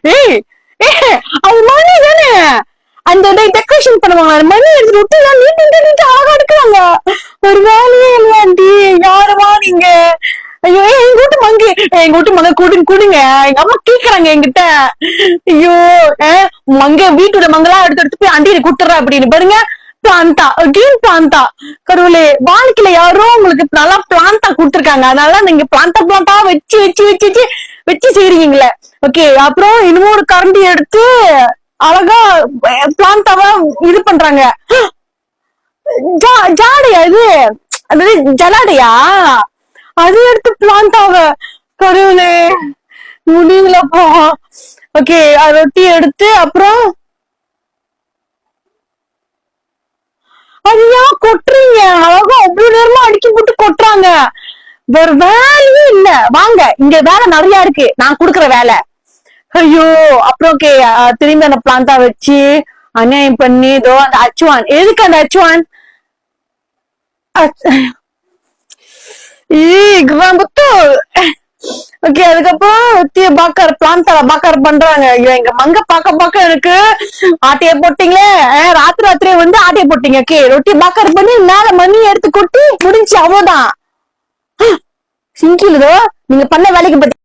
ஏய் ஏய் அது மணி தானே. அந்த டெக்கரேஷன் பண்ணுவாங்க, மணி எடுத்து விட்டு நீட்டு அழகா எடுக்கிறாங்க. ஒரு வேலையே இல்லையாண்டி, யாருமா நீங்க? ஐயோ எங்க வீட்டு மங்கு, எங்க வீட்டு மங்க கூடுங்க. எங்க அம்மா கேக்குறாங்க என்கிட்ட. ஐயோ மங்க வீட்டோட மங்கெல்லாம் எடுத்து போய் அண்டியில குடுத்துறா அப்படின்னு பாருங்க. பிளான்டா அகெயின் பிளான்டா. கடவுளே, வாழ்க்கையில யாரும் உங்களுக்கு நல்லா பிளான்டா குடுத்துருக்காங்க, அதனால நீங்க பிளான்டா வச்சு வச்சு வச்சு வச்சு வச்சு செய்றீங்களே. ஓகே, அப்புறம் இன்னொரு கரண்டி எடுத்து அழகா பிளான்டாவா இது பண்றாங்க. ஜாடையா இது, அதாவது ஜலாடையா, அது எடுத்து பிளான்டாவ. கடவுளே முடியலப்பா. ஓகே, ரொட்டி எடுத்து அப்புறம் அது ஏன் கொட்டுறீங்க? அழகா அவ்வளவு நேரமா அடிக்கி போட்டு கொட்டுறாங்க. வேற வேலையே இல்ல. வாங்க, இங்க வேலை நிறைய இருக்கு, நான் குடுக்குற வேலை. ஐயோ அப்புறம் ஓகே, திரும்பி அந்த பிளான்டா வச்சு அநியாயம் பண்ணி இதோ அந்த அச்சுவான். எதுக்கு அந்த அச்சுவான்? முத்து. ஓகே, அதுக்கப்புறம் பிளான்டால பாக்கார் பண்றாங்க. ஐயோ எங்க மங்க பாக்க எனக்கு ஆட்டைய போட்டீங்களே. ராத்திரி வந்து ஆட்டைய போட்டீங்க. ஓகே, ரொட்டி பாக்கார் பண்ணி மேல மணி எடுத்து கொட்டி முடிஞ்சு, அவ்வளவுதான். சிங்கிள் நீங்க பண்ண வேலைக்கு பத்தி